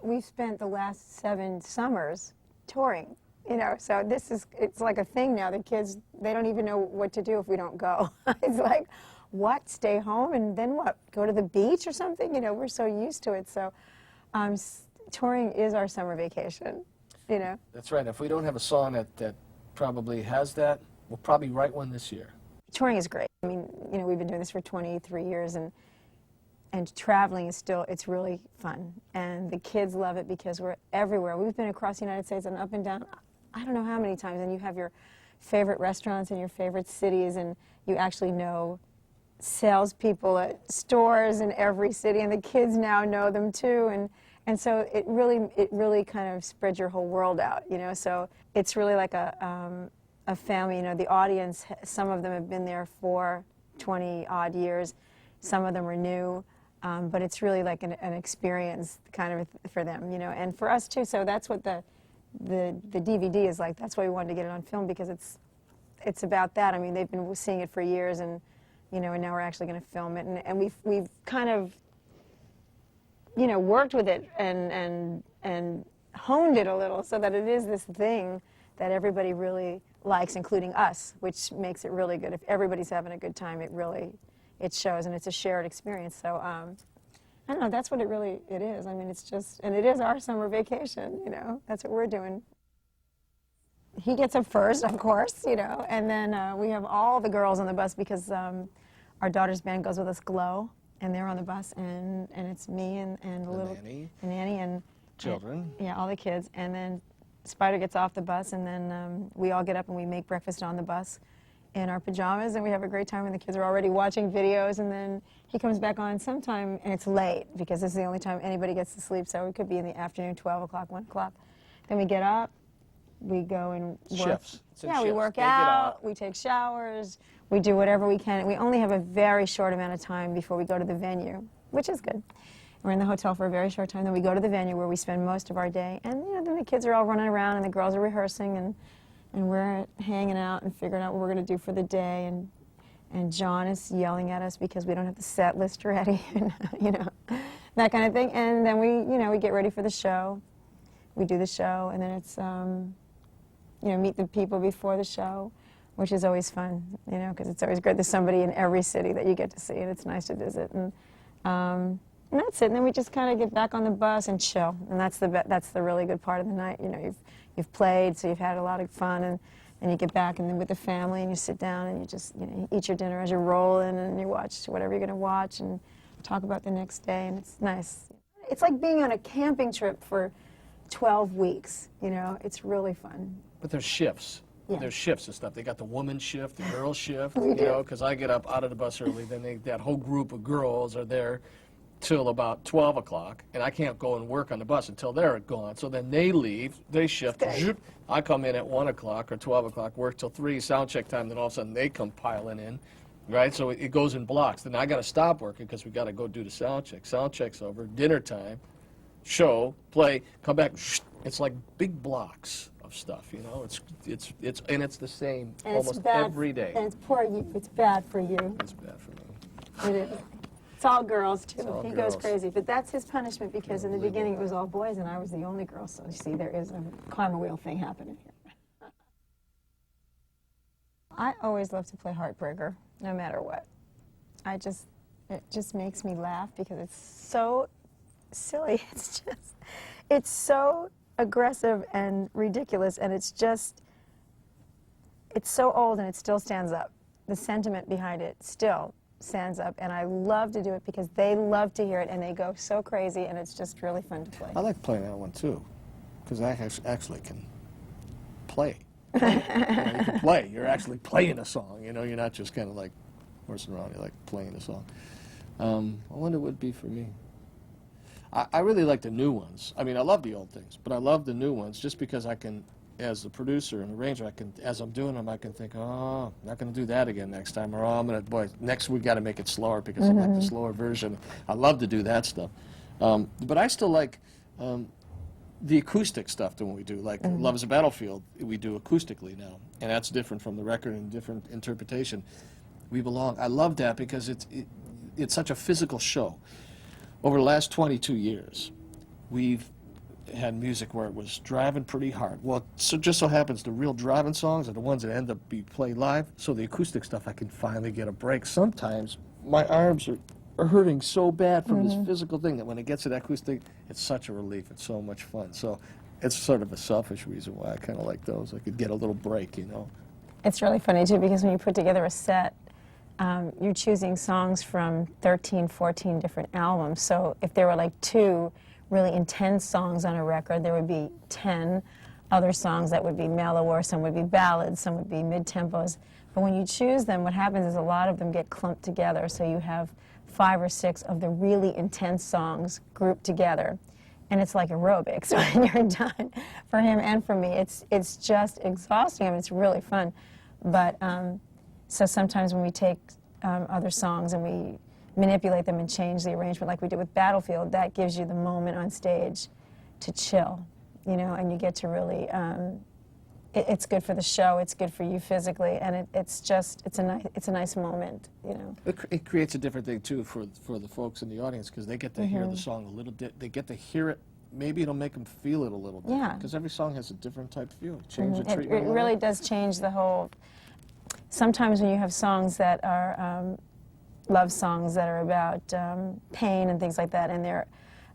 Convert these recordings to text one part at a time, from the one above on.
we've spent the last 7 summers touring, you know, so it's like a thing now. The kids, they don't even know what to do if we don't go. It's like, what, stay home and then what, go to the beach or something? You know, we're so used to it. So touring is our summer vacation, you know. That's right. If we don't have a song that probably has that, we'll probably write one this year. Touring is great. I mean, you know, we've been doing this for 23 years, and traveling is still, it's really fun. And the kids love it because we're everywhere. We've been across the United States and up and down, I don't know how many times, and you have your favorite restaurants and your favorite cities, and you actually know salespeople at stores in every city, and the kids now know them too. And so it really kind of spreads your whole world out, you know. So it's really like a family, you know. The audience, some of them have been there for 20-odd years, some of them are new. But it's really like an experience kind of for them, you know, and for us too. So that's what the DVD is like. That's why we wanted to get it on film, because it's about that. I mean, they've been seeing it for years, and you know, and now we're actually going to film it, and we've kind of, you know, worked with it and honed it a little so that it is this thing that everybody really likes, including us, which makes it really good. If everybody's having a good time, it shows, and it's a shared experience. So I don't know, that's what it is. I mean, it's just, and it is our summer vacation, you know. That's what we're doing. He gets up first, of course, you know, and then we have all the girls on the bus, because our daughter's band goes with us, Glow, and they're on the bus, and it's me and the little nanny and children. Yeah, all the kids, and then Spider gets off the bus, and then we all get up and we make breakfast on the bus in our pajamas, and we have a great time, and the kids are already watching videos, and then he comes back on sometime, and it's late, because this is the only time anybody gets to sleep, so it could be in the afternoon, 12 o'clock, 1 o'clock. Then we get up, we go and work. Shifts. Yeah, we work out, we take showers, we do whatever we can. We only have a very short amount of time before we go to the venue, which is good. We're in the hotel for a very short time, then we go to the venue where we spend most of our day, and you know, then the kids are all running around, and the girls are rehearsing, and we're hanging out and figuring out what we're going to do for the day, and John is yelling at us because we don't have the set list ready, and, you know, that kind of thing. And then we get ready for the show. We do the show, and then it's, you know, meet the people before the show, which is always fun, you know, because it's always great. There's somebody in every city that you get to see, and it's nice to visit. And that's it. And then we just kind of get back on the bus and chill, and that's the really good part of the night. You know, you've played, so you've had a lot of fun, and you get back, and then with the family, and you sit down, and you just, you know, you eat your dinner as you're rolling, and you watch whatever you're going to watch, and talk about the next day, and it's nice. It's like being on a camping trip for 12 weeks, you know. It's really fun. But there's shifts. Yeah. There's shifts and stuff. They got the woman shift, the girl shift, you know, because I get up out of the bus early, then that whole group of girls are there till about 12 o'clock, and I can't go and work on the bus until they're gone. So then they leave, they shift, zhoop, I come in at 1 o'clock or 12 o'clock, work till 3, sound check time, then all of a sudden they come piling in, right? So it goes in blocks. Then I got to stop working because we got to go do the sound check. Sound check's over, dinner time, show, play, come back. It's like big blocks of stuff, you know. It's the same and almost every day. And it's poor you. It's bad for you. It's bad for me. It is. It's all girls too. All he girls. goes crazy, but that's his punishment, because in the beginning it was all boys and I was the only girl. So you see, there is a karma wheel thing happening here. I always love to play Heartbreaker, no matter what. It just makes me laugh because it's so silly. It's so aggressive and ridiculous, and it's so old and it still stands up. The sentiment behind it still stands up, and I love to do it because they love to hear it, and they go so crazy, and it's just really fun to play. I like playing that one too, because I actually can play. You know, you can play. You're actually playing a song. You know, you're not just kind of like horsing around. You're like playing a song. I wonder what it would be for me. I really like the new ones. I mean, I love the old things, but I love the new ones just because I can, as a producer and arranger, as I'm doing them, I can think, oh, I'm not going to do that again next time, or oh, I'm going to, boy, next we got to make it slower because I like the slower version. I love to do that stuff. But I still like the acoustic stuff that we do, like Love is a Battlefield, we do acoustically now, and that's different from the record and different interpretation. We Belong. I love that because it's such a physical show. Over the last 22 years, we've had music where it was driving pretty hard. Well, so just so happens the real driving songs are the ones that end up be played live. So the acoustic stuff, I can finally get a break. Sometimes my arms are hurting so bad from this physical thing that when it gets to that acoustic, it's such a relief. It's so much fun. So it's sort of a selfish reason why I kind of like those. I could get a little break, you know. It's really funny, too, because when you put together a set, you're choosing songs from 13, 14 different albums. So if there were like 2 really intense songs on a record, there would be 10 other songs that would be mellower, some would be ballads, some would be mid-tempos. But when you choose them, what happens is a lot of them get clumped together. So you have 5 or 6 of the really intense songs grouped together. And it's like aerobics when you're done. For him and for me, it's just exhausting. I mean, it's really fun. But so sometimes when we take other songs and we manipulate them and change the arrangement like we did with Battlefield, that gives you the moment on stage to chill, you know, and you get to really, it's good for the show, it's good for you physically, and it's a nice moment, you know. It creates a different thing, too, for the folks in the audience, because they get to hear the song a little bit. They get to hear it. Maybe it'll make them feel it a little bit. Yeah. Because every song has a different type of feel. Change the It treatment. really does change the whole. Sometimes when you have songs that are love songs that are about pain and things like that, and they're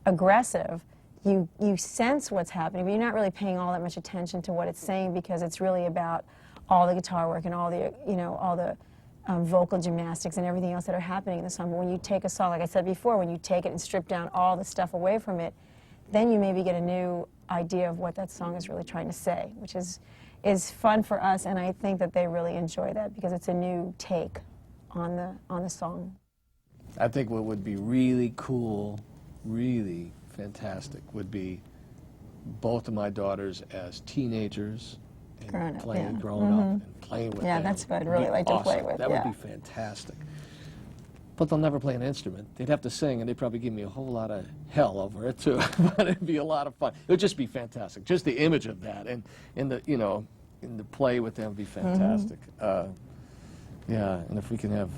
aggressive, you sense what's happening, but you're not really paying all that much attention to what it's saying because it's really about all the guitar work and all the, you know, all the vocal gymnastics and everything else that are happening in the song. But when you take a song, like I said before, when you take it and strip down all the stuff away from it, then you maybe get a new idea of what that song is really trying to say, which is fun for us, and I think that they really enjoy that because it's a new take on the song. I think what would be really cool, really fantastic, would be both of my daughters as teenagers and Grown up, playing, yeah. growing up, and playing with them. Yeah, that's what I'd really Be like to play awesome. with, That yeah. would be fantastic. But they'll never play an instrument. They'd have to sing, and they'd probably give me a whole lot of hell over it, too. But it'd be a lot of fun. It would just be fantastic. Just the image of that, and in the, you know, in the play with them would be fantastic. Yeah, and if we can have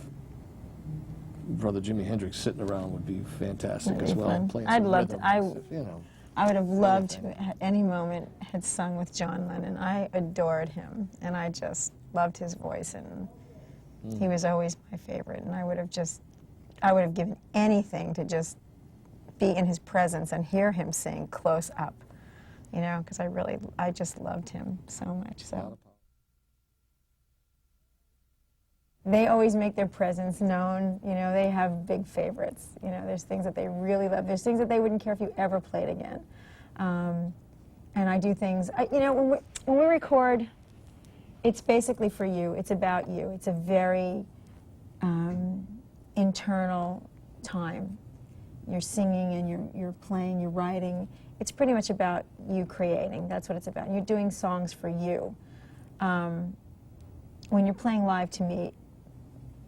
Brother Jimi Hendrix sitting around would be fantastic That'd as be well. fun. Playing I'd some love to. rhythm, you know. I would have loved to, at any moment, had sung with John Lennon. I adored him, and I just loved his voice, and he was always my favorite. And I would have given anything to just be in his presence and hear him sing close up, you know, because I just loved him so much. So they always make their presence known. You know, they have big favorites. You know, there's things that they really love. There's things that they wouldn't care if you ever played again. And I do things, you know, when we record, it's basically for you. It's about you. It's a very internal time. You're singing and you're playing, you're writing. It's pretty much about you creating. That's what it's about. You're doing songs for you. When you're playing live, to me,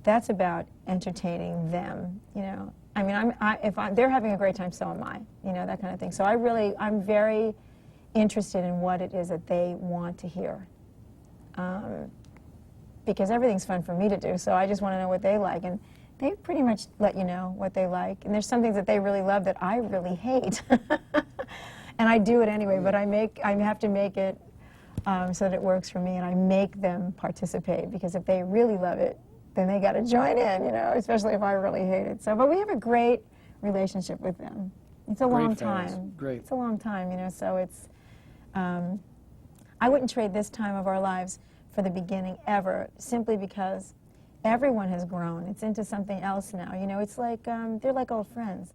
that's about entertaining them, you know. I mean, if they're having a great time, so am I, you know, that kind of thing. So I'm very interested in what it is that they want to hear. Because everything's fun for me to do, so I just want to know what they like. And they pretty much let you know what they like. And there's some things that they really love that I really hate. And I do it anyway, but I have to make it so that it works for me, and I make them participate, because if they really love it, then they got to join in, you know, especially if I really hate it. So, but we have a great relationship with them. It's a long time. Great. It's a long time, you know, so it's, I wouldn't trade this time of our lives for the beginning ever, simply because everyone has grown. It's into something else now, you know. It's like, they're like old friends.